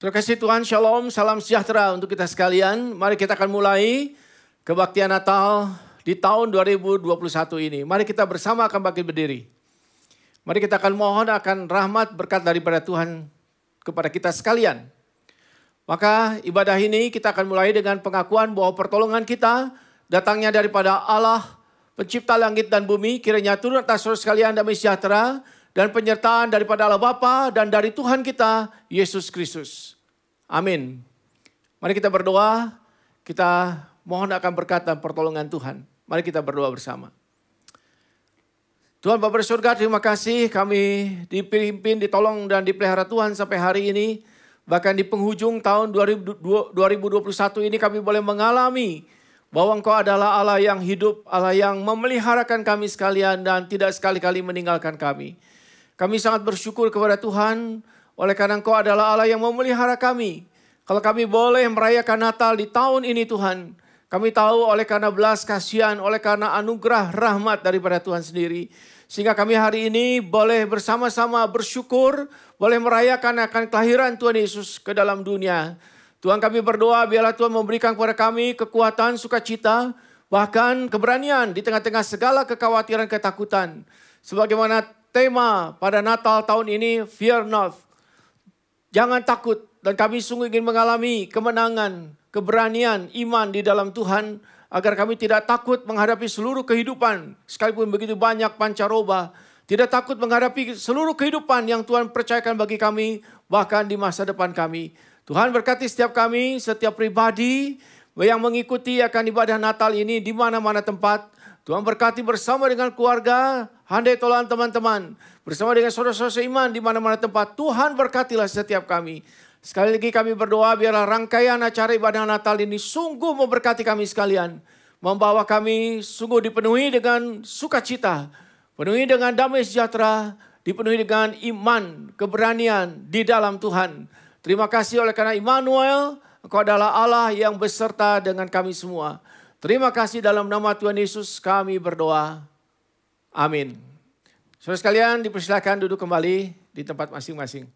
Terima kasih Tuhan, Shalom, salam sejahtera untuk kita sekalian. Mari kita akan mulai kebaktian Natal di tahun 2021 ini. Mari kita bersama akan bangkit berdiri. Mari kita akan mohon akan rahmat berkat daripada Tuhan kepada kita sekalian. Maka ibadah ini kita akan mulai dengan pengakuan bahwa pertolongan kita datangnya daripada Allah, pencipta langit dan bumi. Kiranya turun atas saudara sekalian damai sejahtera dan penyertaan daripada Allah Bapa dan dari Tuhan kita, Yesus Kristus. Amin. Mari kita berdoa, kita mohon akan berkat dan pertolongan Tuhan. Mari kita berdoa bersama. Tuhan Bapa di surga, terima kasih kami dipimpin, ditolong dan dipelihara Tuhan sampai hari ini. Bahkan di penghujung tahun 2021 ini kami boleh mengalami bahwa Engkau adalah Allah yang hidup, Allah yang memeliharakan kami sekalian dan tidak sekali-kali meninggalkan kami. Kami sangat bersyukur kepada Tuhan oleh karena Engkau adalah Allah yang memelihara kami. Kalau kami boleh merayakan Natal di tahun ini Tuhan, kami tahu oleh karena belas kasihan, oleh karena anugerah rahmat daripada Tuhan sendiri. Sehingga kami hari ini boleh bersama-sama bersyukur, boleh merayakan akan kelahiran Tuhan Yesus ke dalam dunia. Tuhan kami berdoa biarlah Tuhan memberikan kepada kami kekuatan, sukacita, bahkan keberanian di tengah-tengah segala kekhawatiran, ketakutan. Sebagaimana tema pada Natal tahun ini, fear not. Jangan takut, dan kami sungguh ingin mengalami kemenangan, keberanian, iman di dalam Tuhan, agar kami tidak takut menghadapi seluruh kehidupan, sekalipun begitu banyak pancaroba. Tidak takut menghadapi seluruh kehidupan yang Tuhan percayakan bagi kami, bahkan di masa depan kami. Tuhan berkati setiap kami, setiap pribadi yang mengikuti akan ibadah Natal ini di mana-mana tempat. Tuhan berkati bersama dengan keluarga, handai tolan teman-teman. Bersama dengan saudara-saudara seiman di mana-mana tempat. Tuhan berkatilah setiap kami. Sekali lagi kami berdoa biarlah rangkaian acara ibadah Natal ini sungguh memberkati kami sekalian. membawa kami sungguh dipenuhi dengan sukacita, penuhi dengan damai sejahtera, dipenuhi dengan iman, keberanian di dalam Tuhan. Terima kasih oleh karena Immanuel, Engkau adalah Allah yang beserta dengan kami semua. Terima kasih dalam nama Tuhan Yesus kami berdoa. Amin. Saudara sekalian dipersilakan duduk kembali di tempat masing-masing.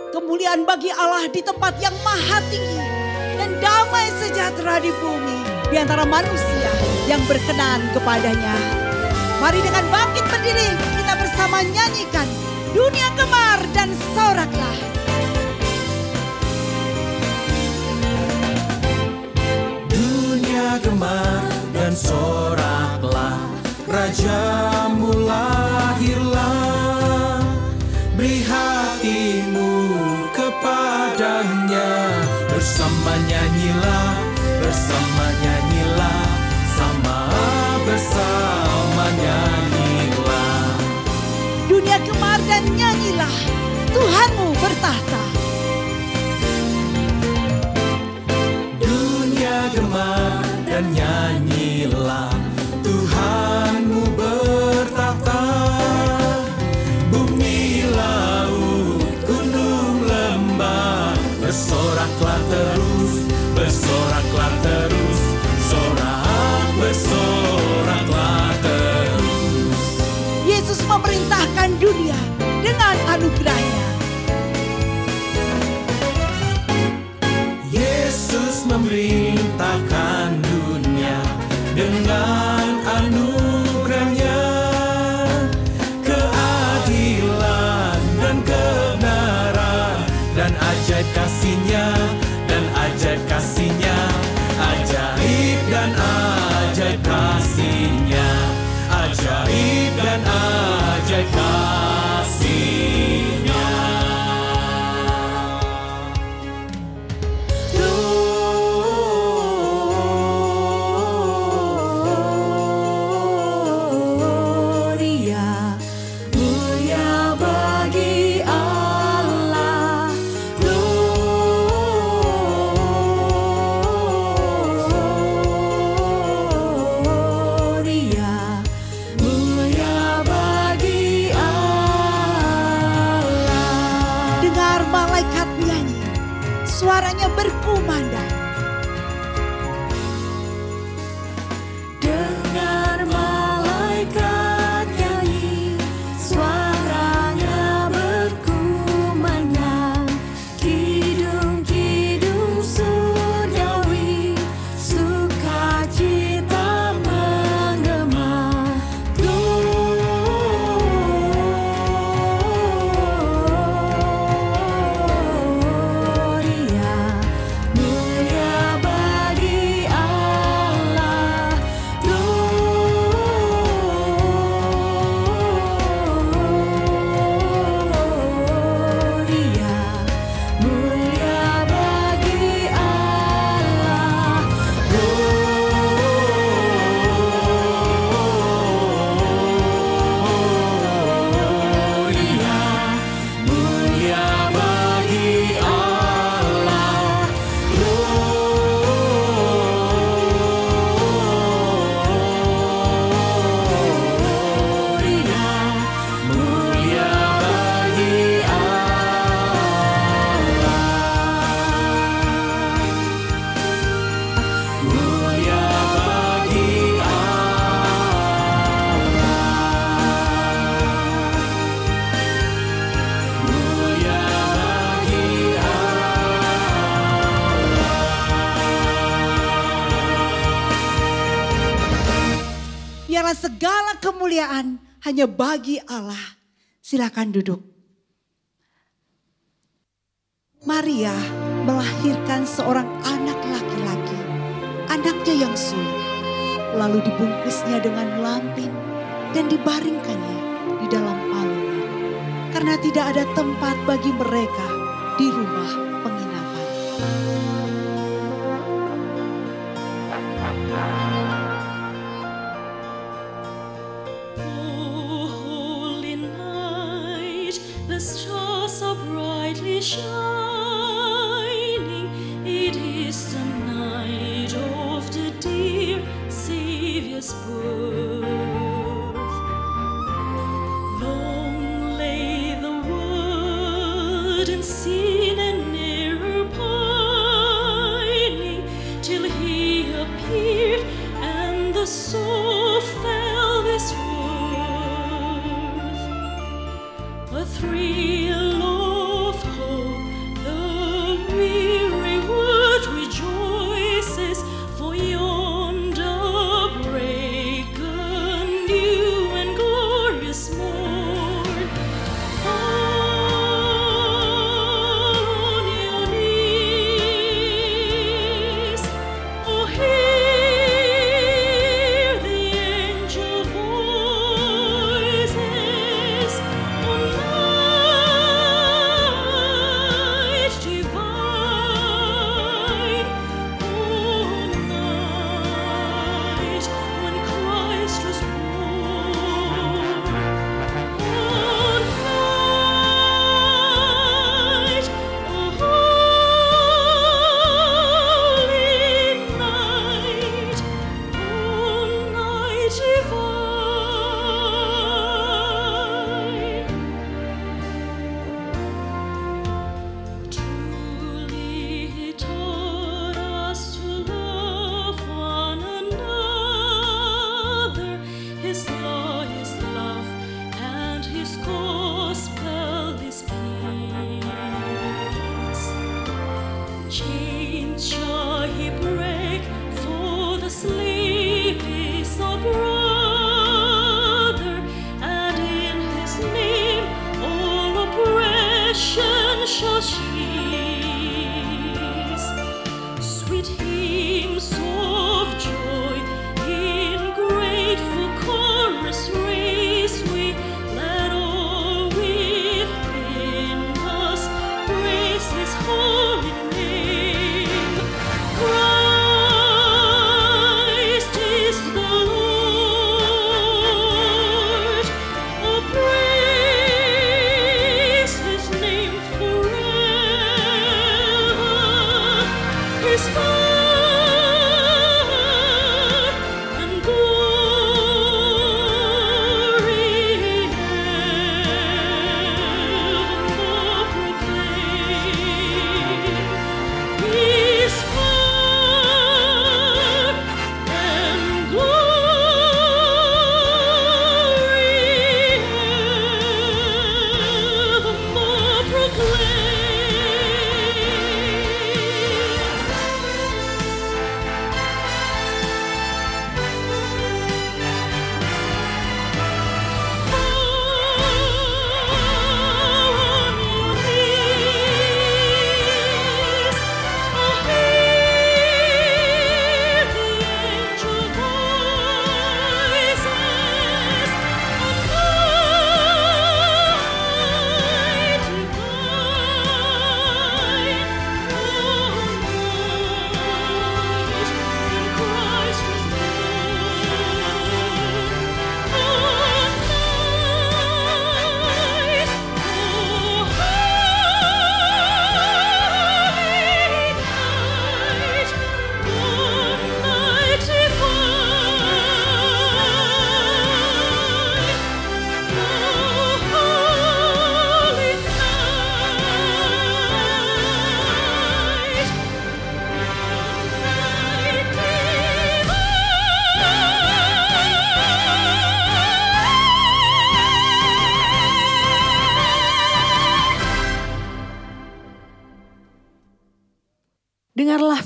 Kemuliaan bagi Allah di tempat yang maha tinggi dan damai sejahtera di bumi di antara manusia yang berkenan kepadanya. Mari dengan bangkit berdiri kita bersama nyanyikan Dunia Gemar dan Soraklah. Dunia gemar dan soraklah, Rajamu lahirlah. Beri hatimu kepadanya, bersama nyanyilah, sama bersama nyanyilah. Dunia gemar dan nyanyilah, Tuhanmu bertahta. Dunia gemar dan nyanyilah, Tuhanmu bertahta. Bumi, laut, gunung, lembah, bersoraklah terus, sorak, bersoraklah terus. Yesus memerintahkan dunia dengan anugerahnya. ajaib kasih-Nya dan ajaib kasih-Nya, ajaib dan ajaib kasih-Nya, ajaib dan ajaib kasih-Nya. Gloria, mulia bagi Allah. Gloria, mulia bagi Allah. Dengar malaikat nyanyi, suaranya berkumandang. Dengar malaikat nyanyi, suaranya berkumandang. Kidung-kidung surgawi, sukacita menggema. Gloria, mulia bagi Allah. Gloria, mulia bagi Allah. Gloria, mulia bagi Allah. Gloria, mulia bagi Allah. Mulia bagi Allah. Mulia bagi Biarlah segala kemuliaan hanya bagi Allah. Silakan duduk. Maria melahirkan seorang anak laki-laki, anaknya yang sulung. Lalu dibungkusnya dengan lampin dan dibaringkannya di dalam palungan. Karena tidak ada tempat bagi mereka di rumah penginapan. Oh, holy night, the stars are brightly shining. It is the night of the dear Savior's birth. Long lay the world in sin and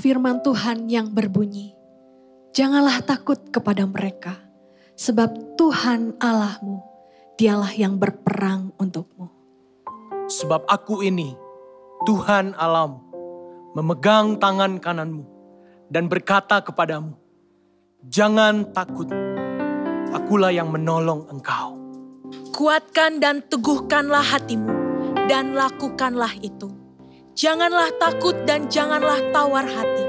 firman Tuhan yang berbunyi, janganlah takut kepada mereka, sebab Tuhan Allahmu, dialah yang berperang untukmu. Sebab aku ini, Tuhan Allahmu, memegang tangan kananmu dan berkata kepadamu, jangan takut, akulah yang menolong engkau. Kuatkan dan teguhkanlah hatimu, dan lakukanlah itu. Janganlah takut dan janganlah tawar hati,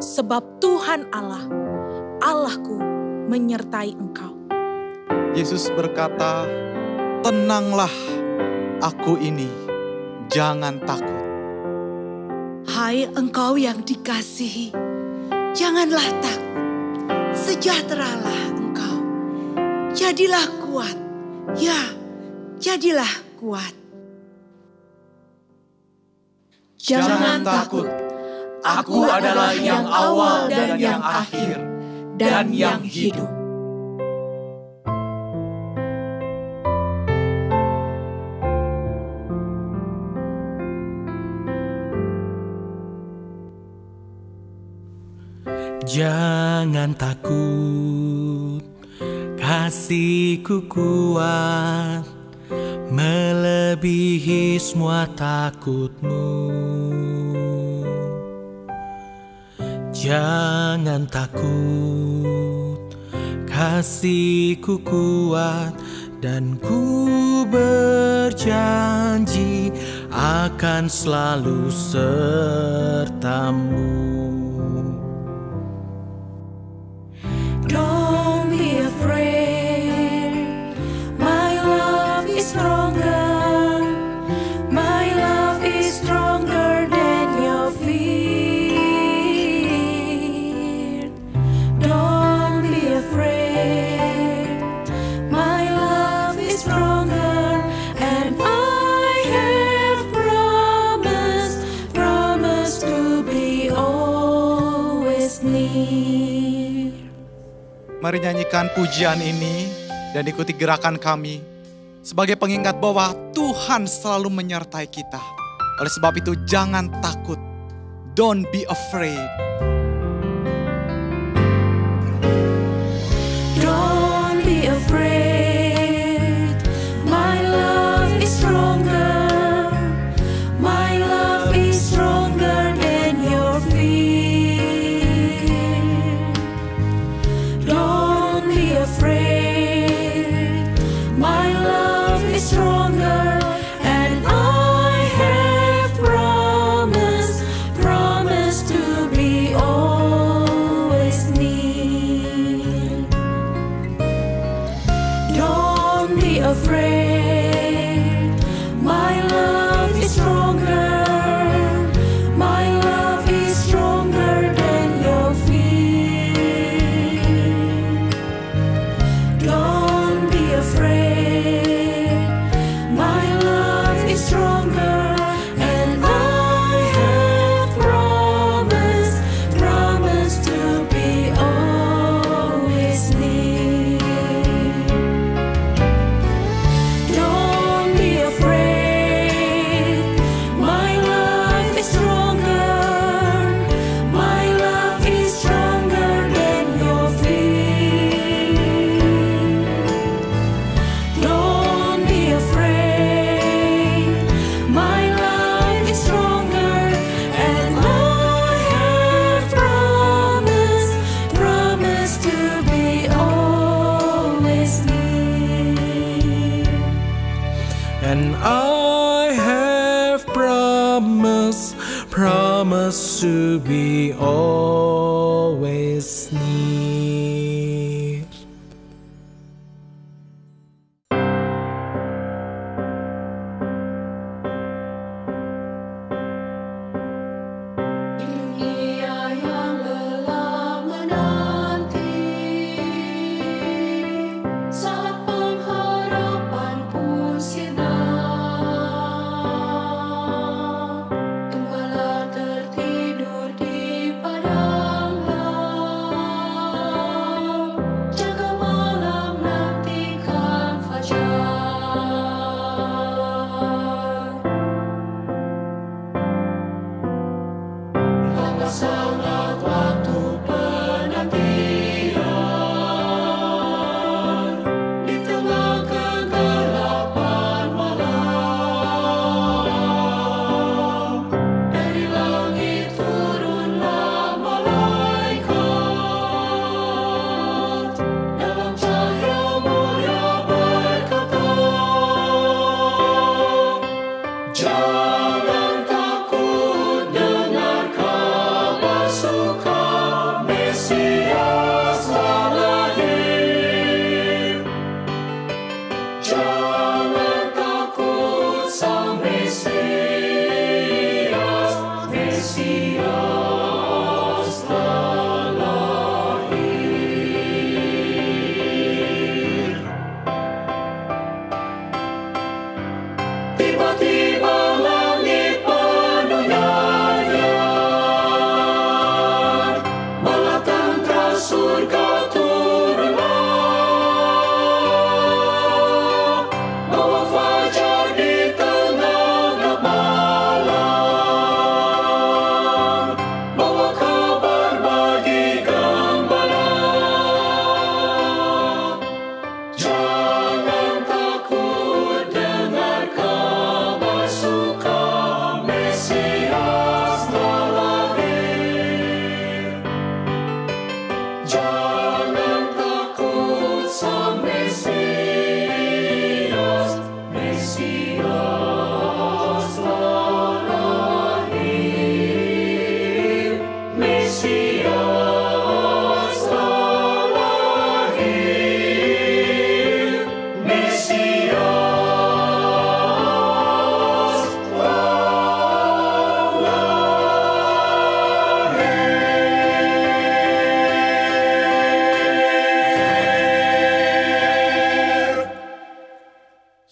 sebab Tuhan Allah, Allahku, menyertai engkau. Yesus berkata, tenanglah, aku ini, jangan takut. Hai engkau yang dikasihi, janganlah takut, sejahteralah engkau. Jadilah kuat, ya, jadilah kuat. Jangan takut, aku adalah yang awal dan yang akhir, dan yang hidup. Jangan takut, kasih-Ku kuat, melebihi semua takutmu. Jangan takut, kasih-Ku kuat, dan Ku berjanji akan selalu sertamu. Don't be afraid, my love is stronger. My love is stronger than your fear. Don't be afraid, my love is stronger. And I have promised to be always near. Mari nyanyikan pujian ini dan ikuti gerakan kami sebagai pengingat bahwa Tuhan selalu menyertai kita. Oleh sebab itu jangan takut. Don't be afraid. Don't be afraid, my love is stronger. My love is stronger than your fear. Don't be afraid, my love is stronger. And I have promised to be always near. Don't be afraid, my love is stronger. My love is stronger than your fear. Don't be afraid, my love is stronger. And I have promised to be always near. Don't be afraid, my love is stronger. My love is stronger than your fear. Don't be afraid, my love is stronger. And I have promised to be always near. And I have promised to be always near. Dunia yang lelah menanti, saat pengharapan pun sirna. Gembala tertidur di padang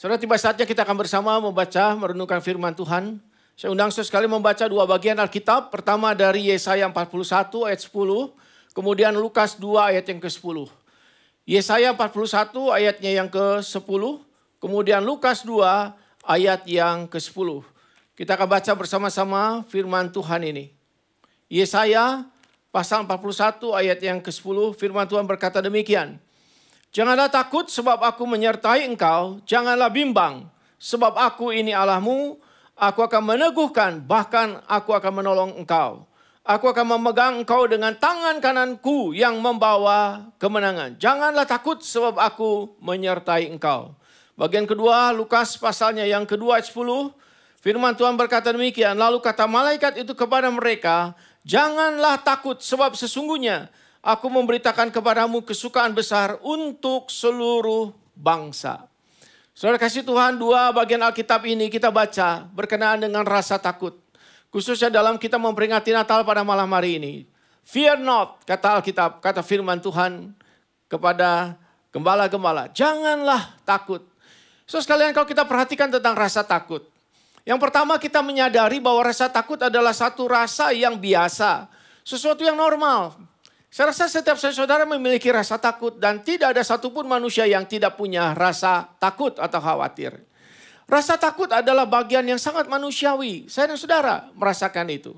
Saudara, tiba saatnya kita akan bersama membaca, merenungkan firman Tuhan. Saya undang saudara sekali membaca dua bagian Alkitab. Pertama dari Yesaya 41 ayat 10. Kemudian Lukas 2 ayat yang ke-10. Yesaya 41 ayatnya yang ke-10. Kemudian Lukas 2 ayat yang ke-10. Kita akan baca bersama-sama firman Tuhan ini. Yesaya pasal 41 ayat yang ke-10. Firman Tuhan berkata demikian. Janganlah takut sebab aku menyertai engkau, janganlah bimbang sebab aku ini Allahmu, aku akan meneguhkan, bahkan aku akan menolong engkau. Aku akan memegang engkau dengan tangan kananku yang membawa kemenangan. Janganlah takut sebab aku menyertai engkau. Bagian kedua, Lukas pasalnya yang kedua ayat 10, firman Tuhan berkata demikian, lalu kata malaikat itu kepada mereka, janganlah takut sebab sesungguhnya aku memberitakan kepadamu kesukaan besar untuk seluruh bangsa. Saudara kasih Tuhan, dua bagian Alkitab ini kita baca berkenaan dengan rasa takut. Khususnya dalam kita memperingati Natal pada malam hari ini. Fear not, kata Alkitab, kata firman Tuhan kepada gembala-gembala. Janganlah takut. Saudara sekalian, kalau kita perhatikan tentang rasa takut. Yang pertama kita menyadari bahwa rasa takut adalah satu rasa yang biasa. Sesuatu yang normal. Saya rasa setiap saudara memiliki rasa takut dan tidak ada satupun manusia yang tidak punya rasa takut atau khawatir. Rasa takut adalah bagian yang sangat manusiawi. Saya dan saudara merasakan itu.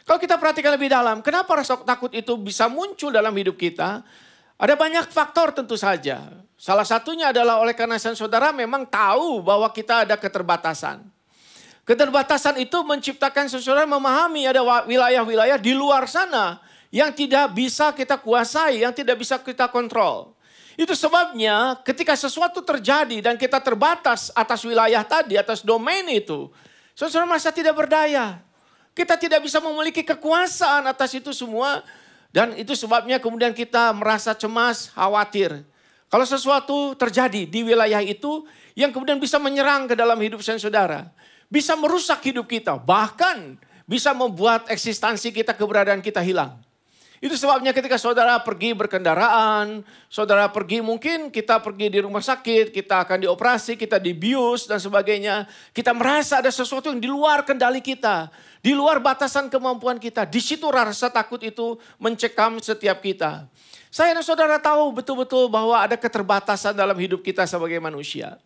Kalau kita perhatikan lebih dalam, kenapa rasa takut itu bisa muncul dalam hidup kita? Ada banyak faktor tentu saja. Salah satunya adalah oleh karena saudara memang tahu bahwa kita ada keterbatasan. Keterbatasan itu menciptakan saudara memahami ada wilayah-wilayah di luar sana yang tidak bisa kita kuasai, yang tidak bisa kita kontrol. Itu sebabnya ketika sesuatu terjadi dan kita terbatas atas wilayah tadi, atas domain itu, saudara merasa tidak berdaya. Kita tidak bisa memiliki kekuasaan atas itu semua. Dan itu sebabnya kemudian kita merasa cemas, khawatir. Kalau sesuatu terjadi di wilayah itu, yang kemudian bisa menyerang ke dalam hidup saudara. Bisa merusak hidup kita, bahkan bisa membuat eksistensi kita, keberadaan kita hilang. Itu sebabnya ketika saudara pergi berkendaraan, saudara pergi mungkin kita pergi di rumah sakit, kita akan dioperasi, kita dibius dan sebagainya. Kita merasa ada sesuatu yang di luar kendali kita, di luar batasan kemampuan kita. Di situ rasa takut itu mencekam setiap kita. Saya dan saudara tahu betul-betul bahwa ada keterbatasan dalam hidup kita sebagai manusia.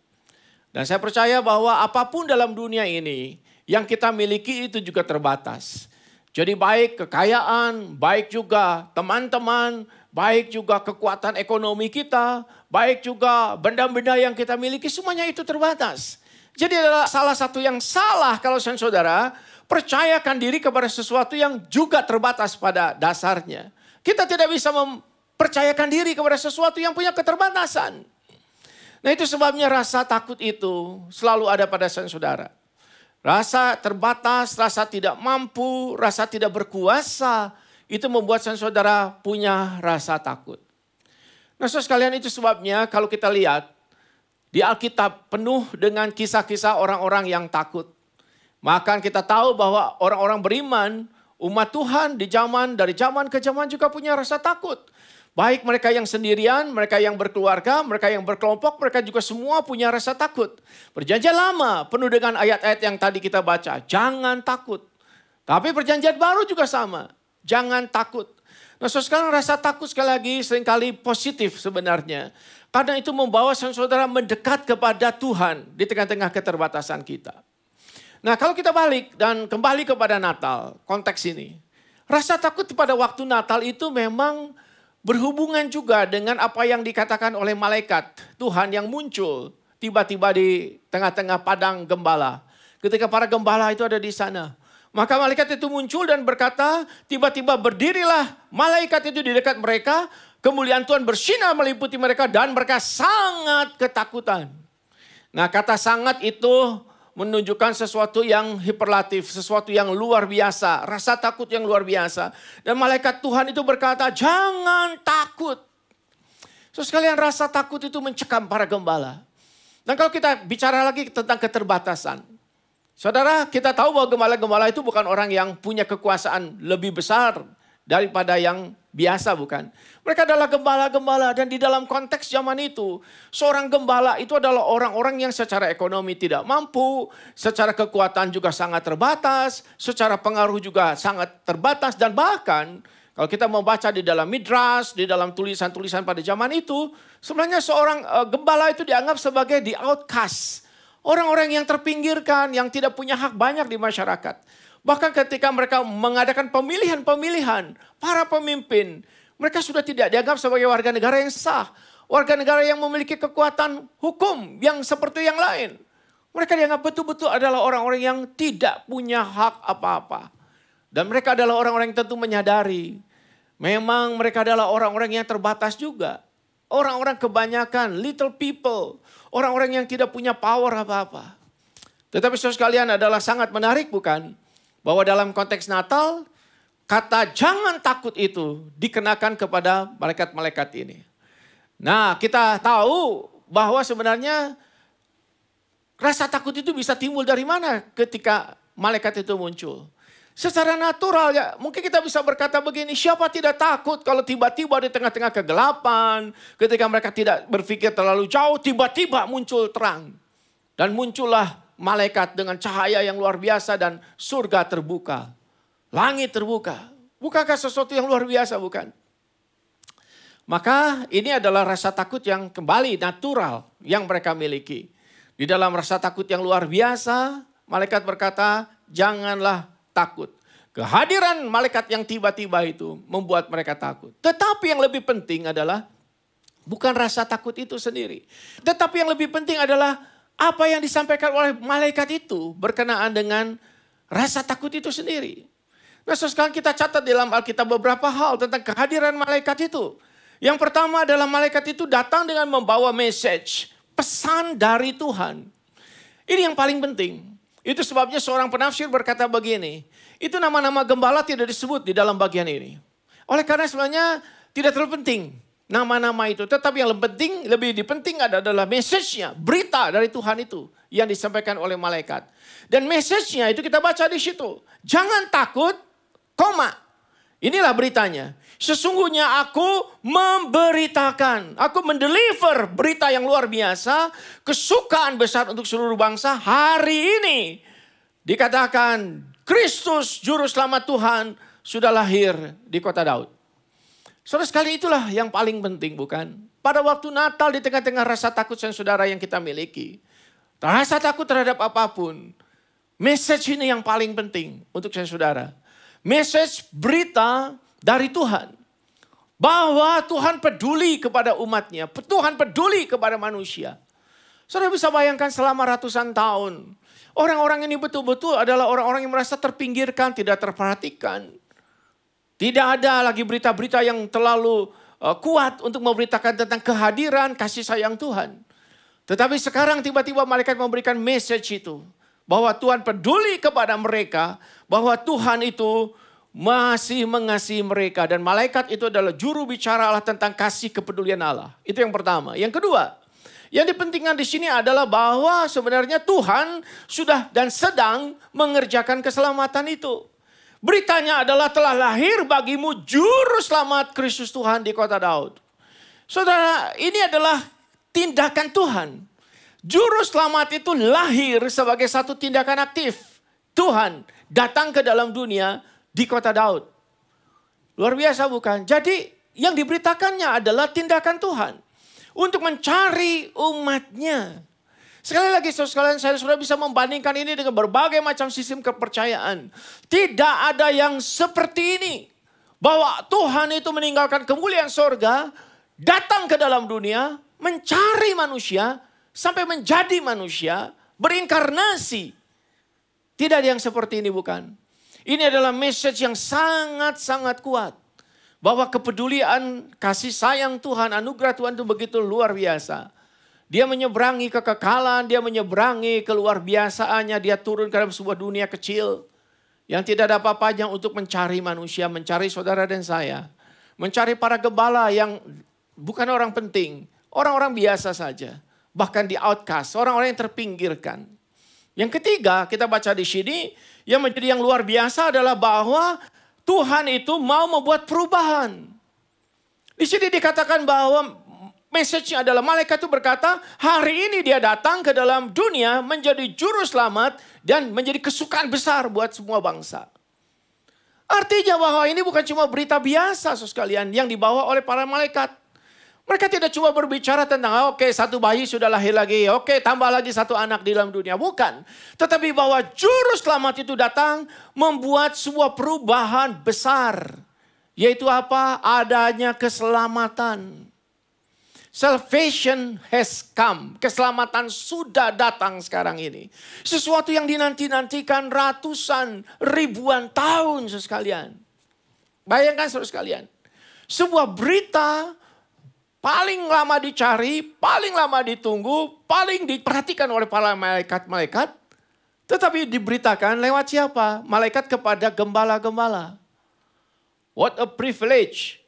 Dan saya percaya bahwa apapun dalam dunia ini yang kita miliki itu juga terbatas. Jadi baik kekayaan, baik juga teman-teman, baik juga kekuatan ekonomi kita, baik juga benda-benda yang kita miliki, semuanya itu terbatas. Jadi adalah salah satu yang salah kalau saudara percayakan diri kepada sesuatu yang juga terbatas pada dasarnya. Kita tidak bisa mempercayakan diri kepada sesuatu yang punya keterbatasan. Nah itu sebabnya rasa takut itu selalu ada pada saudara. Rasa terbatas, rasa tidak mampu, rasa tidak berkuasa, itu membuat saudara punya rasa takut. Nah saudara sekalian, itu sebabnya kalau kita lihat di Alkitab penuh dengan kisah-kisah orang-orang yang takut. Maka kita tahu bahwa orang-orang beriman, umat Tuhan dari zaman ke zaman juga punya rasa takut. Baik mereka yang sendirian, mereka yang berkeluarga, mereka yang berkelompok, mereka juga semua punya rasa takut. Perjanjian lama penuh dengan ayat-ayat yang tadi kita baca. Jangan takut. Tapi perjanjian baru juga sama. Jangan takut. Nah sekarang rasa takut sekali lagi seringkali positif sebenarnya. Karena itu membawa saudara mendekat kepada Tuhan di tengah-tengah keterbatasan kita. Nah kalau kita balik dan kembali kepada Natal, konteks ini. Rasa takut pada waktu Natal itu memang berhubungan juga dengan apa yang dikatakan oleh malaikat Tuhan yang muncul tiba-tiba di tengah-tengah padang gembala. Ketika para gembala itu ada di sana. Maka malaikat itu muncul dan berkata, tiba-tiba berdirilah malaikat itu di dekat mereka. Kemuliaan Tuhan bersinar meliputi mereka dan mereka sangat ketakutan. Nah kata sangat itu menunjukkan sesuatu yang hiperlatif, sesuatu yang luar biasa, rasa takut yang luar biasa. Dan malaikat Tuhan itu berkata, jangan takut. So sekalian rasa takut itu mencekam para gembala. Dan kalau kita bicara lagi tentang keterbatasan. Saudara, kita tahu bahwa gembala-gembala itu bukan orang yang punya kekuasaan lebih besar daripada yang biasa, bukan? Mereka adalah gembala-gembala, dan di dalam konteks zaman itu, seorang gembala itu adalah orang-orang yang secara ekonomi tidak mampu, secara kekuatan juga sangat terbatas, secara pengaruh juga sangat terbatas, dan bahkan kalau kita membaca di dalam Midrash, di dalam tulisan-tulisan pada zaman itu, sebenarnya seorang gembala itu dianggap sebagai the outcast. Orang-orang yang terpinggirkan, yang tidak punya hak banyak di masyarakat. Bahkan ketika mereka mengadakan pemilihan-pemilihan, para pemimpin, mereka sudah tidak dianggap sebagai warga negara yang sah. Warga negara yang memiliki kekuatan hukum yang seperti yang lain. Mereka dianggap betul-betul adalah orang-orang yang tidak punya hak apa-apa. Dan mereka adalah orang-orang yang tentu menyadari, memang mereka adalah orang-orang yang terbatas juga. Orang-orang kebanyakan, little people. Orang-orang yang tidak punya power apa-apa. Tetapi saudara sekalian adalah sangat menarik, bukan? Bahwa dalam konteks Natal, kata jangan takut itu dikenakan kepada malaikat-malaikat ini. Nah, kita tahu bahwa sebenarnya rasa takut itu bisa timbul dari mana ketika malaikat itu muncul. Secara natural ya, mungkin kita bisa berkata begini, siapa tidak takut kalau tiba-tiba di tengah-tengah kegelapan, ketika mereka tidak berpikir terlalu jauh, tiba-tiba muncul terang. Dan muncullah malaikat dengan cahaya yang luar biasa dan surga terbuka. Langit terbuka. Bukankah sesuatu yang luar biasa, bukan? Maka ini adalah rasa takut yang kembali natural yang mereka miliki. Di dalam rasa takut yang luar biasa, malaikat berkata, janganlah takut. Kehadiran malaikat yang tiba-tiba itu membuat mereka takut. Tetapi yang lebih penting adalah bukan rasa takut itu sendiri. Tetapi yang lebih penting adalah apa yang disampaikan oleh malaikat itu berkenaan dengan rasa takut itu sendiri. Nah, sekarang kita catat dalam Alkitab beberapa hal tentang kehadiran malaikat itu. Yang pertama adalah malaikat itu datang dengan membawa message, pesan dari Tuhan. Ini yang paling penting. Itu sebabnya seorang penafsir berkata begini, itu nama-nama gembala tidak disebut di dalam bagian ini. Oleh karena sebenarnya tidak terlalu penting nama-nama itu. Tetapi yang lebih penting adalah message-nya, berita dari Tuhan itu yang disampaikan oleh malaikat. Dan message-nya itu kita baca di situ. Jangan takut, inilah beritanya. Sesungguhnya aku memberitakan, aku mendeliver berita yang luar biasa, kesukaan besar untuk seluruh bangsa. Hari ini dikatakan Kristus Juru Selamat Tuhan sudah lahir di kota Daud. Saudara sekali itulah yang paling penting, bukan? Pada waktu Natal di tengah-tengah rasa takut saudara yang kita miliki. Rasa takut terhadap apapun. Message ini yang paling penting untuk saudara. Message berita dari Tuhan. Bahwa Tuhan peduli kepada umatnya. Tuhan peduli kepada manusia. Saudara bisa bayangkan selama ratusan tahun. Orang-orang ini betul-betul adalah orang-orang yang merasa terpinggirkan, tidak terperhatikan. Tidak ada lagi berita-berita yang terlalu kuat untuk memberitakan tentang kehadiran kasih sayang Tuhan. Tetapi sekarang tiba-tiba malaikat memberikan message itu. Bahwa Tuhan peduli kepada mereka. Bahwa Tuhan itu masih mengasihi mereka. Dan malaikat itu adalah juru bicara Allah tentang kasih kepedulian Allah. Itu yang pertama. Yang kedua, yang dipentingkan di sini adalah bahwa sebenarnya Tuhan sudah dan sedang mengerjakan keselamatan itu. Beritanya adalah telah lahir bagimu juru selamat Kristus Tuhan di kota Daud. Saudara, ini adalah tindakan Tuhan. Juru selamat itu lahir sebagai satu tindakan aktif. Tuhan datang ke dalam dunia di kota Daud. Luar biasa bukan? Jadi yang diberitakannya adalah tindakan Tuhan. Untuk mencari umatnya. Sekali lagi saudara sekalian, saya sudah bisa membandingkan ini dengan berbagai macam sistem kepercayaan. Tidak ada yang seperti ini. Bahwa Tuhan itu meninggalkan kemuliaan sorga, datang ke dalam dunia, mencari manusia, sampai menjadi manusia, berinkarnasi. Tidak ada yang seperti ini bukan? Ini adalah message yang sangat-sangat kuat. Bahwa kepedulian, kasih sayang Tuhan, anugerah Tuhan itu begitu luar biasa. Dia menyeberangi kekekalan, dia menyeberangi keluar biasaannya. Dia turun ke dalam sebuah dunia kecil. Yang tidak ada apa-apanya untuk mencari manusia, mencari saudara dan saya. Mencari para gembala yang bukan orang penting. Orang-orang biasa saja. Bahkan di outcast, orang-orang yang terpinggirkan. Yang ketiga, kita baca di sini, yang menjadi yang luar biasa adalah bahwa Tuhan itu mau membuat perubahan. Di sini dikatakan bahwa message-nya adalah malaikat itu berkata, hari ini dia datang ke dalam dunia menjadi juru selamat dan menjadi kesukaan besar buat semua bangsa. Artinya bahwa ini bukan cuma berita biasa sekalian yang dibawa oleh para malaikat. Mereka tidak cuma berbicara tentang, oke, satu bayi sudah lahir lagi, oke, tambah lagi satu anak di dalam dunia. Bukan. Tetapi bahwa juru selamat itu datang membuat sebuah perubahan besar. Yaitu apa? Adanya keselamatan. Salvation has come. Keselamatan sudah datang sekarang ini. Sesuatu yang dinanti-nantikan ratusan, ribuan tahun sekalian. Bayangkan saudara sekalian. Sebuah berita paling lama dicari, paling lama ditunggu, paling diperhatikan oleh para malaikat-malaikat. Tetapi diberitakan lewat siapa? Malaikat kepada gembala-gembala. What a privilege.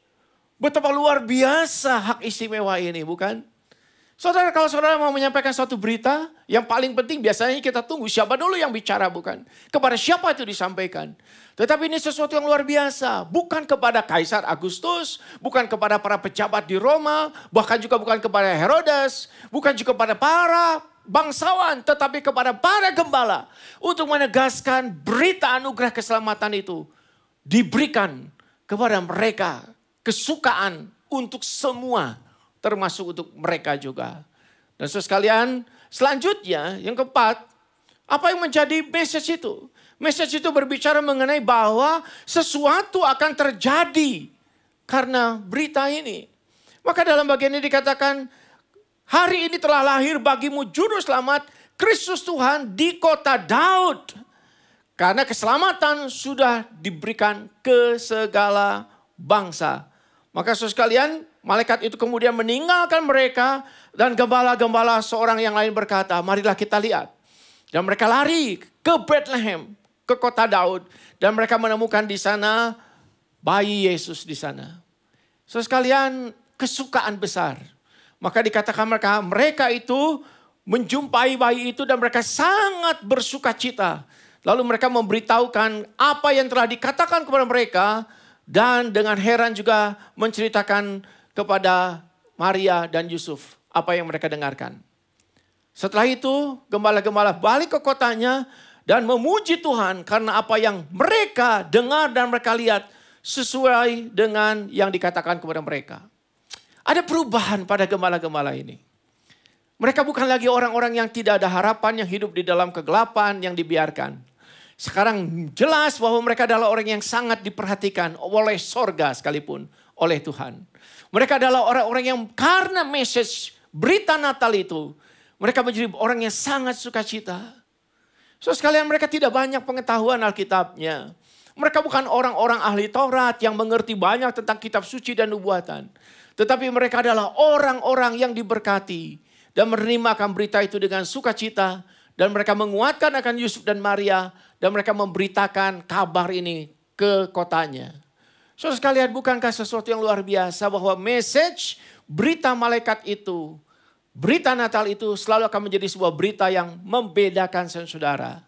Betapa luar biasa hak istimewa ini, bukan? Saudara, kalau saudara mau menyampaikan suatu berita, yang paling penting biasanya kita tunggu siapa dulu yang bicara, bukan? Kepada siapa itu disampaikan. Tetapi ini sesuatu yang luar biasa. Bukan kepada Kaisar Agustus, bukan kepada para pejabat di Roma, bahkan juga bukan kepada Herodes, bukan juga kepada para bangsawan, tetapi kepada para gembala. Untuk menegaskan berita anugerah keselamatan itu diberikan kepada mereka. Kesukaan untuk semua, termasuk untuk mereka juga. Dan saudara sekalian, selanjutnya yang keempat, apa yang menjadi message itu? Message itu berbicara mengenai bahwa sesuatu akan terjadi karena berita ini. Maka dalam bagian ini dikatakan, hari ini telah lahir bagimu juru selamat, Kristus Tuhan di kota Daud. Karena keselamatan sudah diberikan ke segala bangsa. Maka saudara sekalian, malaikat itu kemudian meninggalkan mereka dan gembala-gembala seorang yang lain berkata, marilah kita lihat. Dan mereka lari ke Bethlehem, ke kota Daud. Dan mereka menemukan di sana bayi Yesus di sana. Saudara sekalian, kesukaan besar. Maka dikatakan mereka itu menjumpai bayi itu dan mereka sangat bersuka cita. Lalu mereka memberitahukan apa yang telah dikatakan kepada mereka. Dan dengan heran juga menceritakan kepada Maria dan Yusuf apa yang mereka dengarkan. Setelah itu gembala-gembala balik ke kotanya dan memuji Tuhan karena apa yang mereka dengar dan mereka lihat sesuai dengan yang dikatakan kepada mereka. Ada perubahan pada gembala-gembala ini. Mereka bukan lagi orang-orang yang tidak ada harapan, yang hidup di dalam kegelapan, yang dibiarkan. Sekarang jelas bahwa mereka adalah orang yang sangat diperhatikan oleh sorga sekalipun oleh Tuhan. Mereka adalah orang-orang yang karena message berita Natal itu, mereka menjadi orang yang sangat sukacita. So sekalian mereka tidak banyak pengetahuan Alkitabnya. Mereka bukan orang-orang ahli Taurat yang mengerti banyak tentang kitab suci dan nubuatan. Tetapi mereka adalah orang-orang yang diberkati dan menerima akan berita itu dengan sukacita. Dan mereka menguatkan akan Yusuf dan Maria. Dan mereka memberitakan kabar ini ke kotanya. Saudara sekalian, bukankah sesuatu yang luar biasa bahwa message berita malaikat itu, berita Natal itu selalu akan menjadi sebuah berita yang membedakan saudara.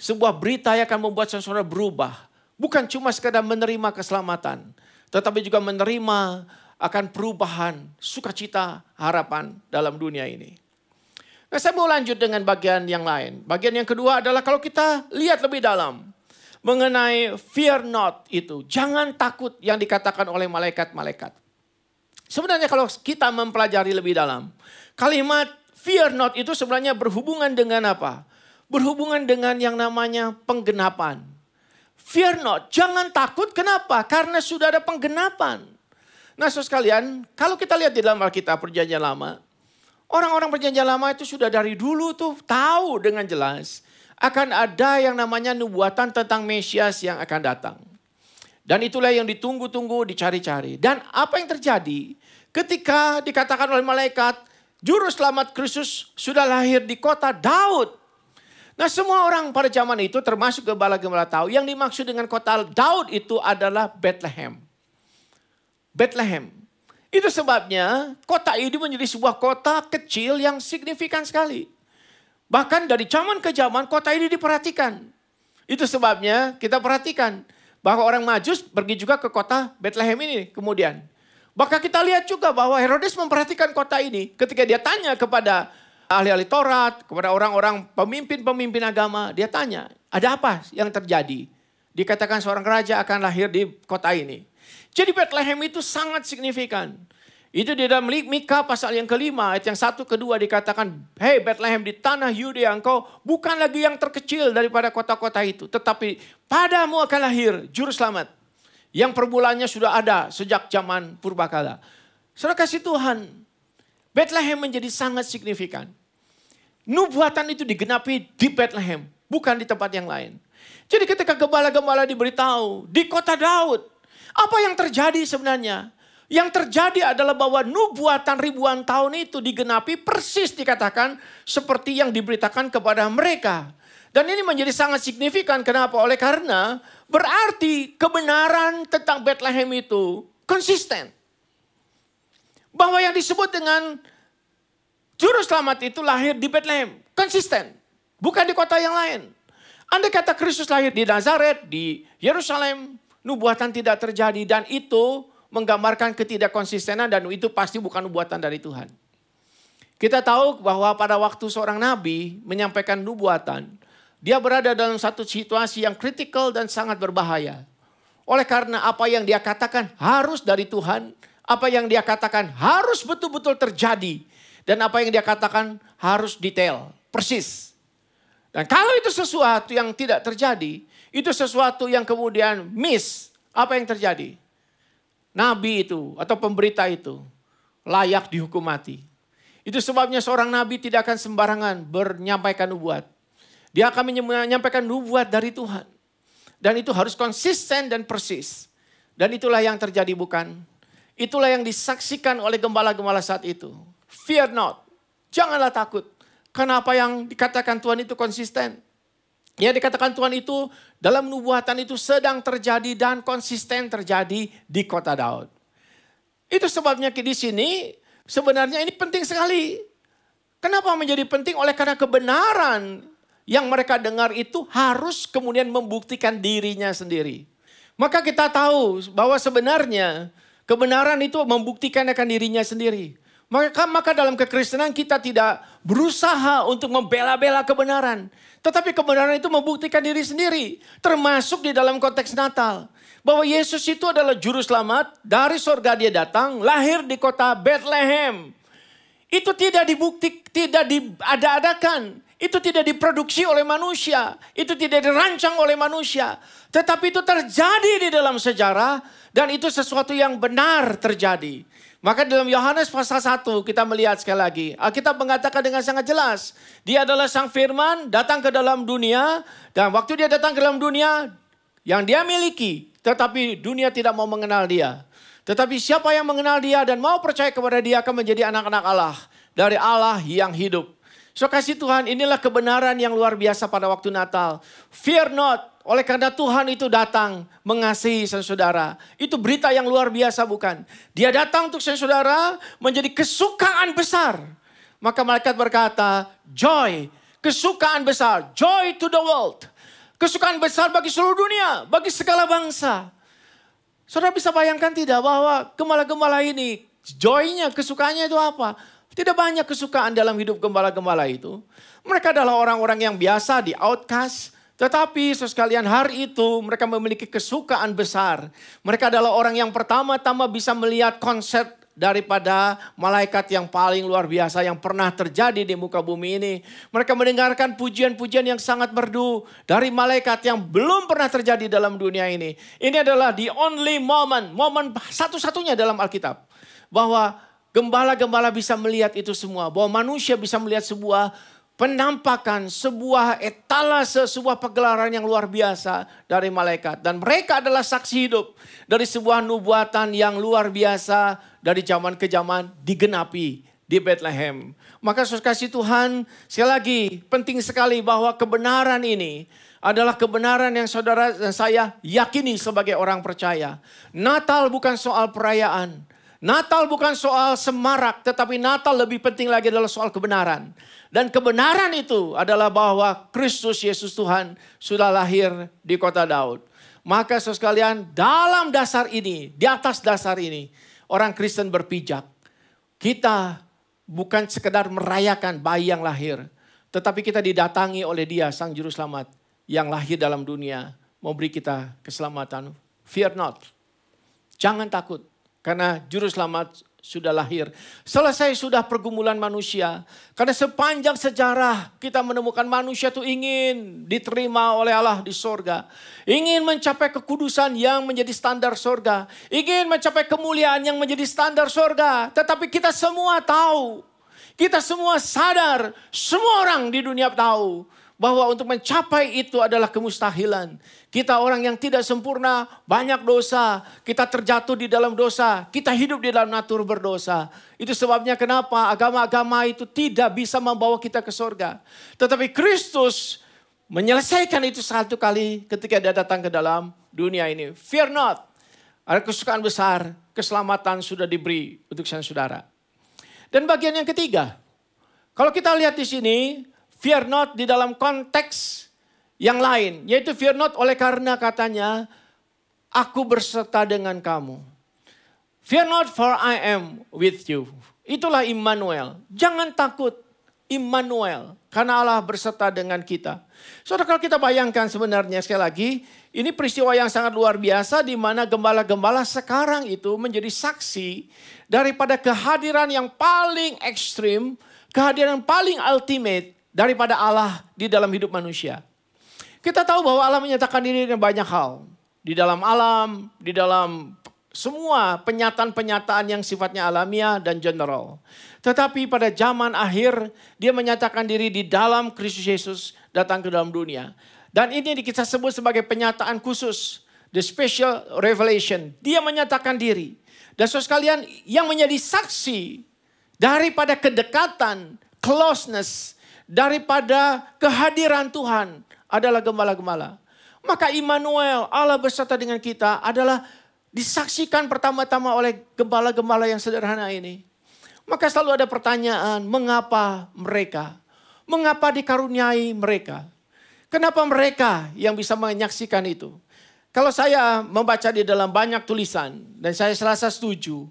Sebuah berita yang akan membuat saudara berubah. Bukan cuma sekadar menerima keselamatan. Tetapi juga menerima akan perubahan, sukacita, harapan dalam dunia ini. Nah, saya mau lanjut dengan bagian yang lain. Bagian yang kedua adalah kalau kita lihat lebih dalam mengenai fear not itu. Jangan takut yang dikatakan oleh malaikat-malaikat. Sebenarnya kalau kita mempelajari lebih dalam, kalimat fear not itu sebenarnya berhubungan dengan apa? Berhubungan dengan yang namanya penggenapan. Fear not, jangan takut. Kenapa? Karena sudah ada penggenapan. Nah, saudara sekalian, kalau kita lihat di dalam Alkitab Perjanjian Lama, orang-orang Perjanjian Lama itu sudah dari dulu tuh tahu dengan jelas akan ada yang namanya nubuatan tentang Mesias yang akan datang. Dan itulah yang ditunggu-tunggu, dicari-cari. Dan apa yang terjadi ketika dikatakan oleh malaikat, juru selamat Kristus sudah lahir di kota Daud. Nah, semua orang pada zaman itu termasuk gembala-gembala tahu yang dimaksud dengan kota Daud itu adalah Bethlehem. Bethlehem. Itu sebabnya kota ini menjadi sebuah kota kecil yang signifikan sekali. Bahkan dari zaman ke zaman kota ini diperhatikan. Itu sebabnya kita perhatikan bahwa orang Majus pergi juga ke kota Bethlehem ini kemudian. Bahkan kita lihat juga bahwa Herodes memperhatikan kota ini ketika dia tanya kepada ahli-ahli Taurat, kepada orang-orang pemimpin-pemimpin agama, dia tanya, ada apa yang terjadi? Dikatakan seorang raja akan lahir di kota ini. Jadi Bethlehem itu sangat signifikan. Itu di dalam Mika pasal yang kelima, ayat yang 1, 2 dikatakan, hei Bethlehem di tanah Yudea, engkau bukan lagi yang terkecil daripada kota-kota itu. Tetapi padamu akan lahir juru selamat. Yang perbulannya sudah ada sejak zaman purbakala. Saudara kasih Tuhan, Bethlehem menjadi sangat signifikan. Nubuatan itu digenapi di Bethlehem, bukan di tempat yang lain. Jadi ketika gembala-gembala diberitahu di kota Daud, apa yang terjadi sebenarnya? Yang terjadi adalah bahwa nubuatan ribuan tahun itu digenapi persis dikatakan seperti yang diberitakan kepada mereka. Dan ini menjadi sangat signifikan. Kenapa? Oleh karena berarti kebenaran tentang Bethlehem itu konsisten. Bahwa yang disebut dengan juru selamat itu lahir di Bethlehem. Konsisten. Bukan di kota yang lain. Andai kata Kristus lahir di Nazaret, di Yerusalem, nubuatan tidak terjadi. Dan itu menggambarkan ketidakkonsistenan dan itu pasti bukan nubuatan dari Tuhan. Kita tahu bahwa pada waktu seorang nabi menyampaikan nubuatan, dia berada dalam satu situasi yang kritikal dan sangat berbahaya. Oleh karena apa yang dia katakan harus dari Tuhan, apa yang dia katakan harus betul-betul terjadi. Dan apa yang dia katakan harus detail, persis. Dan kalau itu sesuatu yang tidak terjadi, itu sesuatu yang kemudian miss, apa yang terjadi? Nabi itu atau pemberita itu layak dihukum mati. Itu sebabnya seorang nabi tidak akan sembarangan menyampaikan nubuat. Dia akan menyampaikan nubuat dari Tuhan. Dan itu harus konsisten dan persis. Dan itulah yang terjadi bukan? Itulah yang disaksikan oleh gembala-gembala saat itu. Fear not. Janganlah takut. Karena apa yang dikatakan Tuhan itu konsisten. Yang dikatakan Tuhan itu dalam nubuatan itu sedang terjadi dan konsisten terjadi di kota Daud. Itu sebabnya di sini sebenarnya ini penting sekali. Kenapa menjadi penting? Oleh karena kebenaran yang mereka dengar itu harus kemudian membuktikan dirinya sendiri. Maka kita tahu bahwa sebenarnya kebenaran itu membuktikan akan dirinya sendiri. Maka dalam kekristenan kita tidak berusaha untuk membela-bela kebenaran. Tetapi kebenaran itu membuktikan diri sendiri. Termasuk di dalam konteks Natal. Bahwa Yesus itu adalah juru selamat. Dari sorga dia datang. Lahir di kota Bethlehem. Itu tidak diada-adakan. Itu tidak diproduksi oleh manusia. Itu tidak dirancang oleh manusia. Tetapi itu terjadi di dalam sejarah. Dan itu sesuatu yang benar terjadi. Maka dalam Yohanes pasal 1 kita melihat sekali lagi. Alkitab mengatakan dengan sangat jelas. Dia adalah sang firman datang ke dalam dunia. Dan waktu dia datang ke dalam dunia yang dia miliki. Tetapi dunia tidak mau mengenal dia. Tetapi siapa yang mengenal dia dan mau percaya kepada dia akan menjadi anak-anak Allah. Dari Allah yang hidup. So kasih Tuhan, inilah kebenaran yang luar biasa pada waktu Natal. Fear not. Oleh karena Tuhan itu datang mengasihi saudara. Itu berita yang luar biasa bukan? Dia datang untuk saudara menjadi kesukaan besar. Maka malaikat berkata, joy, kesukaan besar, joy to the world. Kesukaan besar bagi seluruh dunia, bagi segala bangsa. Saudara bisa bayangkan tidak bahwa gembala-gembala ini, joy-nya, kesukaannya itu apa? Tidak banyak kesukaan dalam hidup gembala-gembala itu. Mereka adalah orang-orang yang biasa, di outcast. Tetapi sekalian hari itu mereka memiliki kesukaan besar. Mereka adalah orang yang pertama-tama bisa melihat konsep daripada malaikat yang paling luar biasa yang pernah terjadi di muka bumi ini. Mereka mendengarkan pujian-pujian yang sangat merdu dari malaikat yang belum pernah terjadi dalam dunia ini. Ini adalah the only moment, momen satu-satunya dalam Alkitab. Bahwa gembala-gembala bisa melihat itu semua. Bahwa manusia bisa melihat sebuah penampakan, sebuah etalase, sebuah pagelaran yang luar biasa dari malaikat. Dan mereka adalah saksi hidup dari sebuah nubuatan yang luar biasa dari zaman ke zaman digenapi di Bethlehem. Maka saudara kasih Tuhan, sekali lagi penting sekali bahwa kebenaran ini adalah kebenaran yang saudara dan saya yakini sebagai orang percaya. Natal bukan soal perayaan. Natal bukan soal semarak, tetapi Natal lebih penting lagi adalah soal kebenaran. Dan kebenaran itu adalah bahwa Kristus Yesus Tuhan sudah lahir di kota Daud. Maka saudara sekalian, dalam dasar ini, di atas dasar ini, orang Kristen berpijak. Kita bukan sekedar merayakan bayi yang lahir, tetapi kita didatangi oleh Dia, Sang Juru Selamat, yang lahir dalam dunia, memberi kita keselamatan. Fear not. Jangan takut, karena Juru Selamat sudah lahir. Selesai sudah pergumulan manusia. Karena sepanjang sejarah kita menemukan manusia itu ingin diterima oleh Allah di sorga. Ingin mencapai kekudusan yang menjadi standar sorga. Ingin mencapai kemuliaan yang menjadi standar sorga. Tetapi kita semua tahu. Kita semua sadar. Semua orang di dunia tahu. Bahwa untuk mencapai itu adalah kemustahilan. Kita orang yang tidak sempurna, banyak dosa. Kita terjatuh di dalam dosa. Kita hidup di dalam natur berdosa. Itu sebabnya kenapa agama-agama itu tidak bisa membawa kita ke surga. Tetapi Kristus menyelesaikan itu satu kali ketika Dia datang ke dalam dunia ini. Fear not. Ada kesukaan besar, keselamatan sudah diberi untuk saudara. Dan bagian yang ketiga. Kalau kita lihat di sini, fear not di dalam konteks yang lain. Yaitu fear not oleh karena katanya, aku berserta dengan kamu. Fear not for I am with you. Itulah Immanuel. Jangan takut, Immanuel. Karena Allah berserta dengan kita. Saudara, kalau kita bayangkan sebenarnya sekali lagi, ini peristiwa yang sangat luar biasa di mana gembala-gembala sekarang itu menjadi saksi daripada kehadiran yang paling ekstrim, kehadiran paling ultimate daripada Allah di dalam hidup manusia. Kita tahu bahwa Allah menyatakan diri dengan banyak hal. Di dalam alam, di dalam semua penyataan-penyataan yang sifatnya alamiah dan general. Tetapi pada zaman akhir, Dia menyatakan diri di dalam Kristus Yesus datang ke dalam dunia. Dan ini kita sebut sebagai penyataan khusus. The special revelation. Dia menyatakan diri. Dan saudara sekalian, yang menjadi saksi daripada kedekatan, closeness, daripada kehadiran Tuhan adalah gembala-gembala. Maka Immanuel, Allah beserta dengan kita adalah disaksikan pertama-tama oleh gembala-gembala yang sederhana ini. Maka selalu ada pertanyaan, mengapa mereka? Mengapa dikaruniai mereka? Kenapa mereka yang bisa menyaksikan itu? Kalau saya membaca di dalam banyak tulisan dan saya serasa setuju.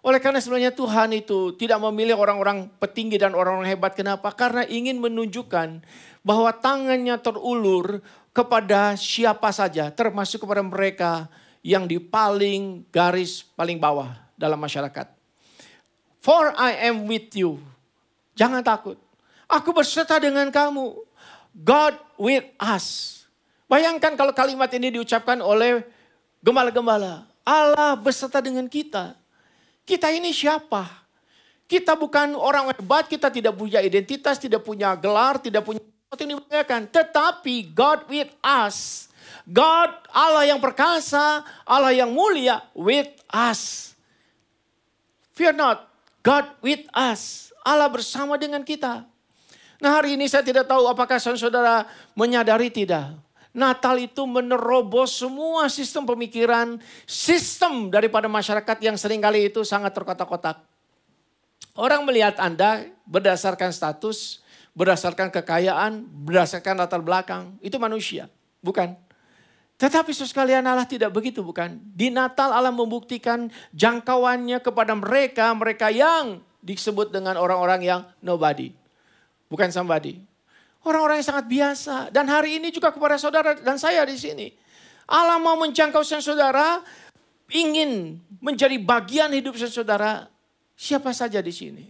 Oleh karena sebenarnya Tuhan itu tidak memilih orang-orang petinggi dan orang-orang hebat. Kenapa? Karena ingin menunjukkan bahwa tangannya terulur kepada siapa saja. Termasuk kepada mereka yang di paling garis paling bawah dalam masyarakat. For I am with you. Jangan takut. Aku berserta dengan kamu. God with us. Bayangkan kalau kalimat ini diucapkan oleh gembala-gembala. Allah beserta dengan kita. Kita ini siapa? Kita bukan orang hebat, kita tidak punya identitas, tidak punya gelar, tidak punya sesuatu yang dibanggakan. Tetapi God with us. God, Allah yang perkasa, Allah yang mulia with us. Fear not, God with us. Allah bersama dengan kita. Nah, hari ini saya tidak tahu apakah saudara menyadari tidak. Natal itu menerobos semua sistem pemikiran, sistem daripada masyarakat yang seringkali itu sangat terkotak-kotak. Orang melihat Anda berdasarkan status, berdasarkan kekayaan, berdasarkan latar belakang. Itu manusia, bukan? Tetapi sekalian Allah tidak begitu, bukan? Di Natal Allah membuktikan jangkauannya kepada mereka yang disebut dengan orang-orang yang nobody. Bukan somebody. Orang-orang yang sangat biasa. Dan hari ini juga kepada saudara dan saya di sini. Allah mau menjangkau saudara, ingin menjadi bagian hidup saudara, siapa saja di sini.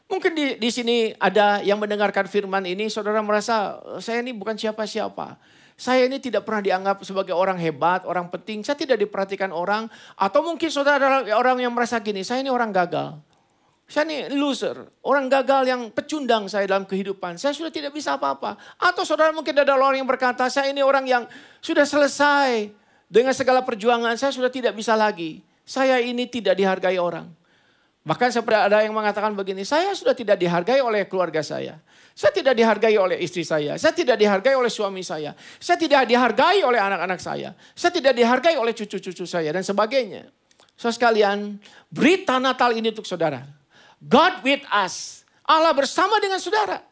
Mungkin di sini ada yang mendengarkan firman ini, saudara merasa saya ini bukan siapa-siapa. Saya ini tidak pernah dianggap sebagai orang hebat, orang penting. Saya tidak diperhatikan orang. Atau mungkin saudara adalah orang yang merasa gini, saya ini orang gagal. Saya ini loser, orang gagal yang pecundang saya dalam kehidupan. Saya sudah tidak bisa apa-apa. Atau saudara mungkin ada orang yang berkata, saya ini orang yang sudah selesai dengan segala perjuangan. Saya sudah tidak bisa lagi. Saya ini tidak dihargai orang. Bahkan ada yang mengatakan begini, saya sudah tidak dihargai oleh keluarga saya. Saya tidak dihargai oleh istri saya. Saya tidak dihargai oleh suami saya. Saya tidak dihargai oleh anak-anak saya. Saya tidak dihargai oleh cucu-cucu saya dan sebagainya. Saudara sekalian, berita Natal ini untuk saudara. God with us. Allah bersama dengan saudara.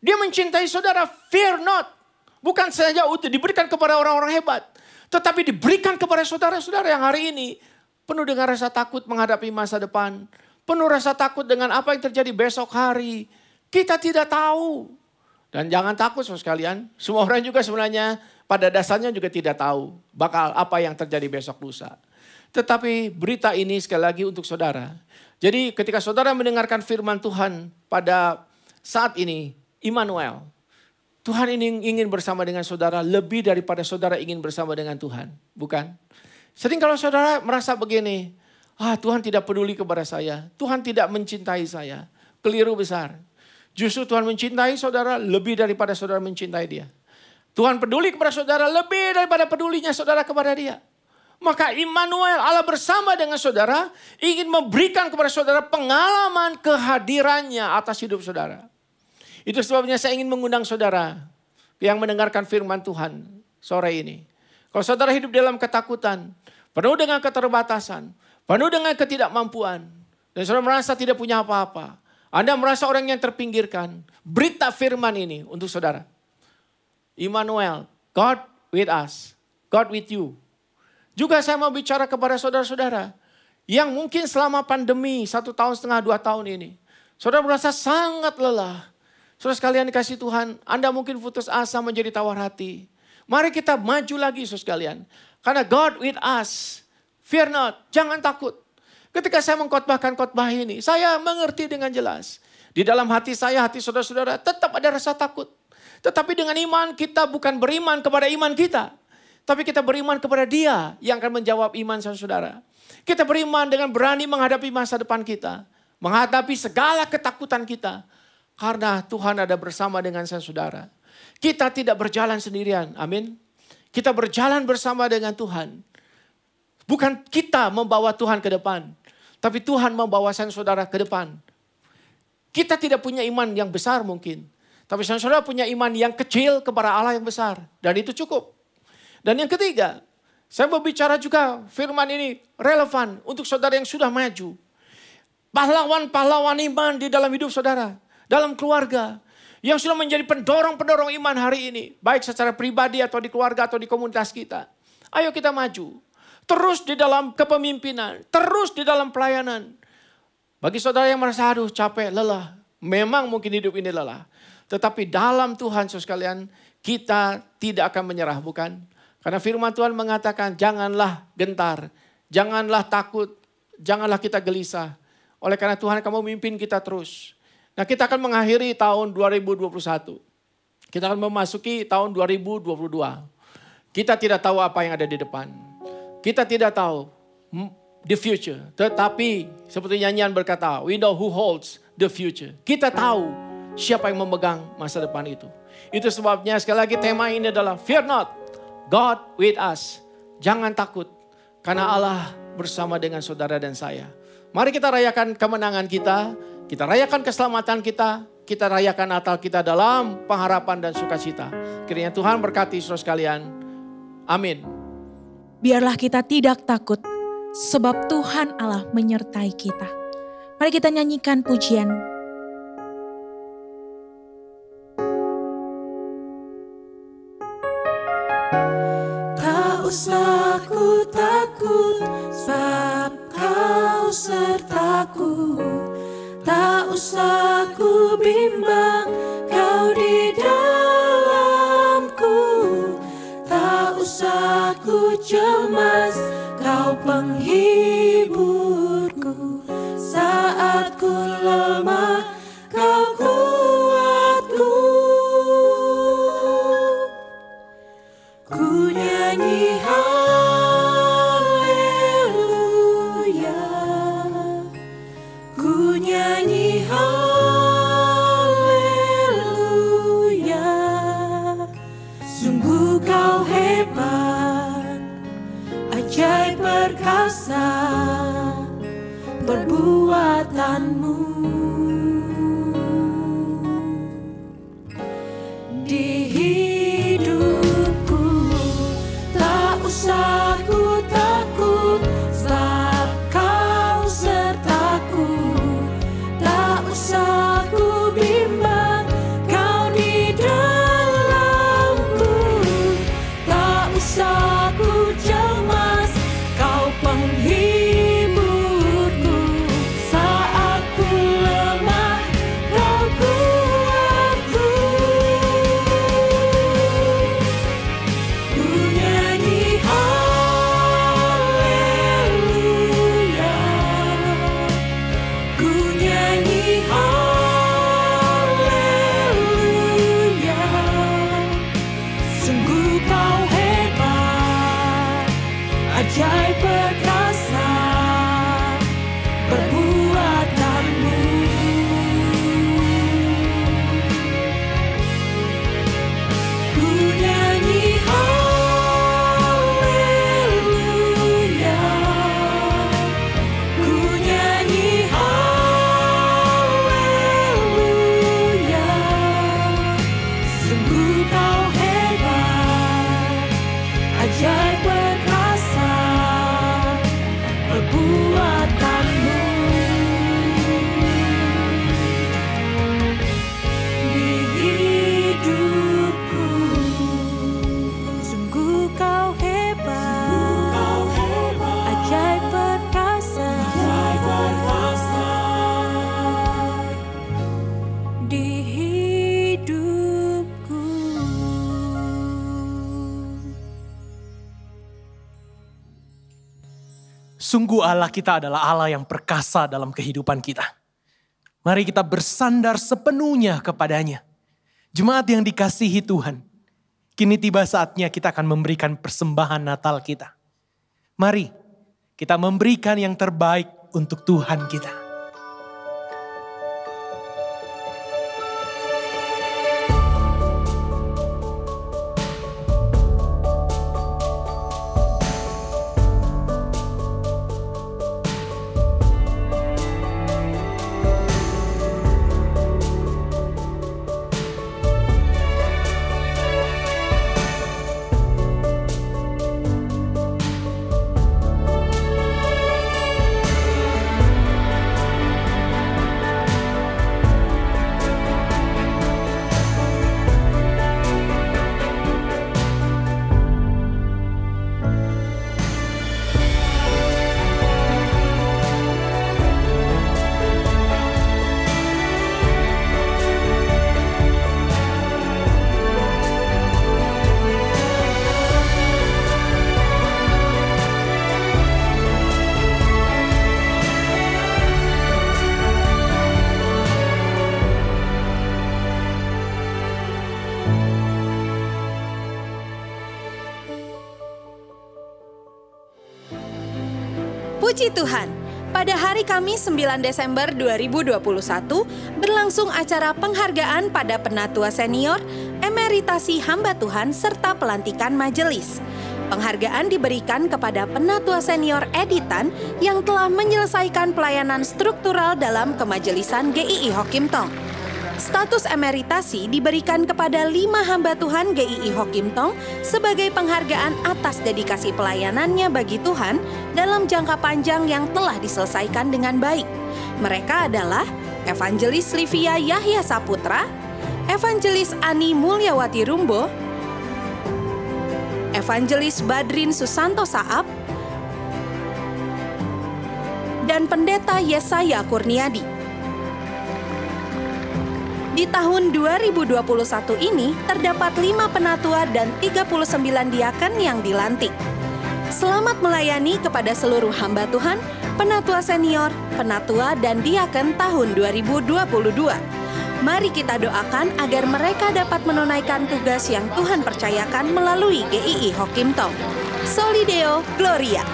Dia mencintai saudara. Fear not. Bukan saja untuk diberikan kepada orang-orang hebat. Tetapi diberikan kepada saudara-saudara yang hari ini penuh dengan rasa takut menghadapi masa depan. Penuh rasa takut dengan apa yang terjadi besok hari. Kita tidak tahu. Dan jangan takut saudara sekalian. Semua orang juga sebenarnya pada dasarnya juga tidak tahu bakal apa yang terjadi besok lusa. Tetapi berita ini sekali lagi untuk saudara. Jadi ketika saudara mendengarkan firman Tuhan pada saat ini, Immanuel. Tuhan ini ingin bersama dengan saudara lebih daripada saudara ingin bersama dengan Tuhan. Bukan? Sering kalau saudara merasa begini, Tuhan tidak peduli kepada saya. Tuhan tidak mencintai saya. Keliru besar. Justru Tuhan mencintai saudara lebih daripada saudara mencintai dia. Tuhan peduli kepada saudara lebih daripada pedulinya saudara kepada dia. Maka Immanuel, Allah bersama dengan saudara, ingin memberikan kepada saudara pengalaman kehadirannya atas hidup saudara. Itu sebabnya saya ingin mengundang saudara yang mendengarkan firman Tuhan sore ini. Kalau saudara hidup dalam ketakutan, penuh dengan keterbatasan, penuh dengan ketidakmampuan, dan saudara merasa tidak punya apa-apa, Anda merasa orang yang terpinggirkan, berita firman ini untuk saudara. Immanuel, God with us, God with you. Juga saya mau bicara kepada saudara-saudara yang mungkin selama pandemi 1,5 tahun, 2 tahun ini, saudara merasa sangat lelah. Saudara sekalian dikasih Tuhan, Anda mungkin putus asa menjadi tawar hati. Mari kita maju lagi saudara sekalian. Karena God with us. Fear not, jangan takut. Ketika saya mengkhotbahkan khotbah ini, saya mengerti dengan jelas. Di dalam hati saya, hati saudara-saudara tetap ada rasa takut. Tetapi dengan iman kita bukan beriman kepada iman kita. Tapi kita beriman kepada Dia yang akan menjawab iman saudara. Kita beriman dengan berani menghadapi masa depan kita. Menghadapi segala ketakutan kita. Karena Tuhan ada bersama dengan saudara. Kita tidak berjalan sendirian. Amin. Kita berjalan bersama dengan Tuhan. Bukan kita membawa Tuhan ke depan. Tapi Tuhan membawa saudara ke depan. Kita tidak punya iman yang besar mungkin. Tapi saudara punya iman yang kecil kepada Allah yang besar. Dan itu cukup. Dan yang ketiga, saya mau bicara juga firman ini relevan untuk saudara yang sudah maju. Pahlawan-pahlawan iman di dalam hidup saudara. Dalam keluarga. Yang sudah menjadi pendorong-pendorong iman hari ini. Baik secara pribadi atau di keluarga atau di komunitas kita. Ayo kita maju. Terus di dalam kepemimpinan. Terus di dalam pelayanan. Bagi saudara yang merasa aduh capek, lelah. Memang mungkin hidup ini lelah. Tetapi dalam Tuhan saudara sekalian. Kita tidak akan menyerah bukan? Karena firman Tuhan mengatakan janganlah gentar. Janganlah takut. Janganlah kita gelisah. Oleh karena Tuhan akan memimpin kita terus. Nah kita akan mengakhiri tahun 2021. Kita akan memasuki tahun 2022. Kita tidak tahu apa yang ada di depan. Kita tidak tahu the future. Tetapi seperti nyanyian berkata, we know who holds the future. Kita tahu siapa yang memegang masa depan itu. Itu sebabnya sekali lagi tema ini adalah fear not, God with us. Jangan takut karena Allah bersama dengan saudara dan saya. Mari kita rayakan kemenangan kita. Kita rayakan keselamatan kita. Kita rayakan Natal kita dalam pengharapan dan sukacita. Kiranya Tuhan berkati saudara sekalian. Amin. Biarlah kita tidak takut sebab Tuhan Allah menyertai kita. Mari kita nyanyikan pujian. Tak usah ku takut sebab Kau sertaku. Tak usah ku bimbang, Kau di dalamku. Tak usah ku cemas, Kau penghiburku. Saat ku lemah, Kau kuatku. Ku nyanyi haleluya. Ku nyanyi haleluya. Sungguh Kau hebat, ajaib perkasa perbuatanmu. Di hidupku tak usah ku takut sebab Kau sertaku. Tak usah ku bimbang, Kau di dalamku. Tak usah ku Sungguh Allah kita adalah Allah yang perkasa dalam kehidupan kita. Mari kita bersandar sepenuhnya kepadanya. Jemaat yang dikasihi Tuhan, kini tiba saatnya kita akan memberikan persembahan Natal kita. Mari kita memberikan yang terbaik untuk Tuhan kita. Puji Tuhan, pada hari Kamis 9 Desember 2021 berlangsung acara penghargaan pada penatua senior, emeritasi hamba Tuhan, serta pelantikan majelis. Penghargaan diberikan kepada penatua senior Editan yang telah menyelesaikan pelayanan struktural dalam kemajelisan GII Hokim Tong. Status emeritasi diberikan kepada 5 hamba Tuhan GII Hokim Tong sebagai penghargaan atas dedikasi pelayanannya bagi Tuhan dalam jangka panjang yang telah diselesaikan dengan baik. Mereka adalah Evangelis Livia Yahya Saputra, Evangelis Ani Mulyawati Rumbo, Evangelis Badrin Susanto Saab, dan Pendeta Yesaya Kurniadi. Di tahun 2021 ini terdapat 5 penatua dan 39 diaken yang dilantik. Selamat melayani kepada seluruh hamba Tuhan, penatua senior, penatua dan diaken tahun 2022. Mari kita doakan agar mereka dapat menunaikan tugas yang Tuhan percayakan melalui GII Hokim Tong. Soli Deo Gloria.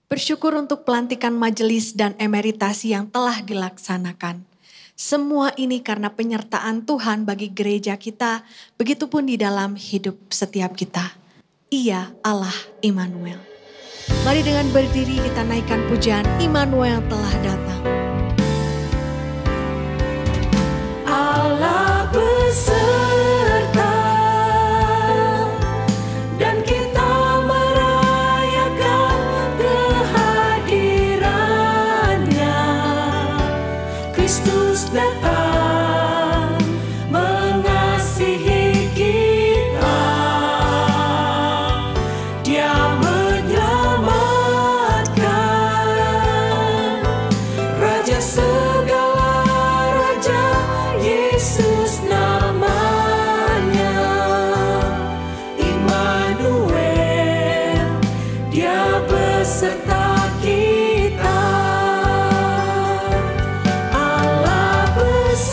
Bersyukur untuk pelantikan majelis dan emeritasi yang telah dilaksanakan. Semua ini karena penyertaan Tuhan bagi gereja kita, begitupun di dalam hidup setiap kita. Ia Allah Immanuel. Mari dengan berdiri kita naikkan pujian Immanuel telah datang. Allah beserta dan kita merayakan kehadirannya. Kristus datang mengasihi kita. Dia menyelamatkan Raja segala raja, Yesus namanya. Immanuel, Dia beserta kita. Allah beserta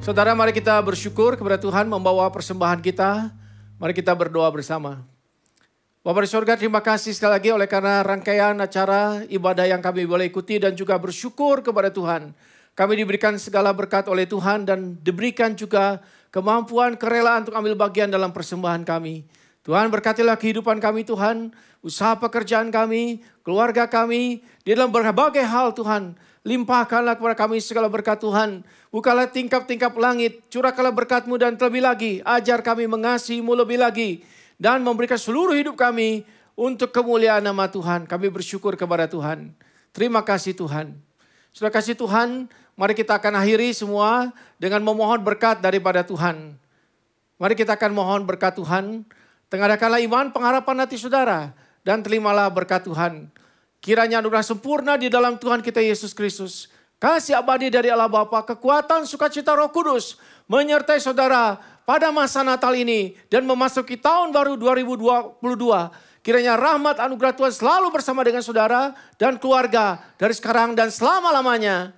Saudara, mari kita bersyukur kepada Tuhan membawa persembahan kita. Mari kita berdoa bersama. Bapa di surga, terima kasih sekali lagi oleh karena rangkaian acara ibadah yang kami boleh ikuti dan juga bersyukur kepada Tuhan. Kami diberikan segala berkat oleh Tuhan dan diberikan juga kemampuan, kerelaan untuk ambil bagian dalam persembahan kami. Tuhan, berkatilah kehidupan kami Tuhan, usaha pekerjaan kami, keluarga kami, di dalam berbagai hal Tuhan. Limpahkanlah kepada kami segala berkat Tuhan. Bukalah tingkap-tingkap langit, curahkanlah berkat-Mu dan terlebih lagi, ajar kami mengasihi-Mu lebih lagi. Dan memberikan seluruh hidup kami untuk kemuliaan nama Tuhan. Kami bersyukur kepada Tuhan. Terima kasih Tuhan. Sudah kasih Tuhan, mari kita akan akhiri semua dengan memohon berkat daripada Tuhan. Mari kita akan mohon berkat Tuhan. Tengadakanlah iman pengharapan hati saudara. Dan terimalah berkat Tuhan. Kiranya anugerah sempurna di dalam Tuhan kita Yesus Kristus. Kasih abadi dari Allah Bapa, kekuatan sukacita Roh Kudus. Menyertai saudara pada masa Natal ini. Dan memasuki tahun baru 2022. Kiranya rahmat anugerah Tuhan selalu bersama dengan saudara dan keluarga. Dari sekarang dan selama-lamanya.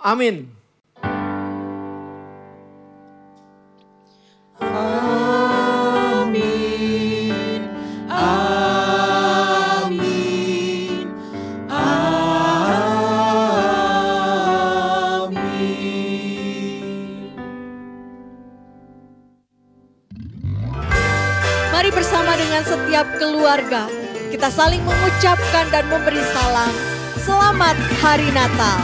Amin. Mari bersama dengan setiap keluarga, kita saling mengucapkan dan memberi salam. Selamat Hari Natal.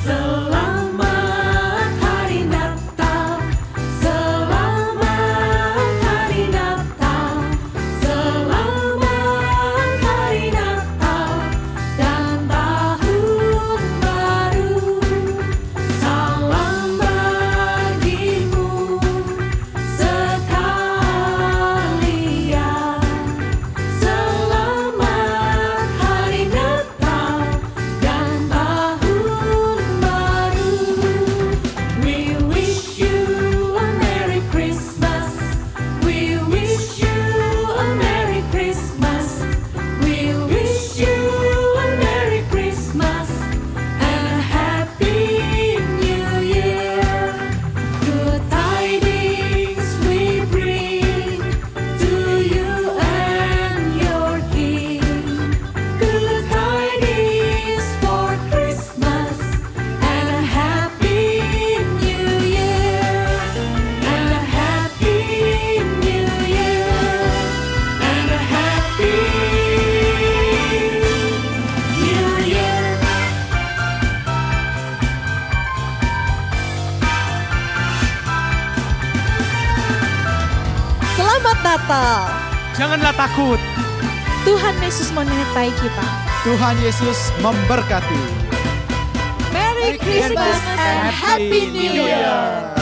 Selamat Hari Natal, selamat Hari Natal, selamat Hari Natal dan Tahun Baru. Salam bagimu sekalian. Selamat Hari Natal dan Tahun Baru. We wish you a Merry Christmas. We wish you a Merry Christmas. We wish you a Merry Christmas and a Happy New Year. Good tidings we bring to you and your King. Good tidings for Christmas and a Happy New Year. And a Happy New Year. And a Happy New Year. Selamat Natal. Janganlah takut. Tuhan Yesus menyertai kita. Tuhan Yesus memberkati. Merry Christmas and Happy New Year.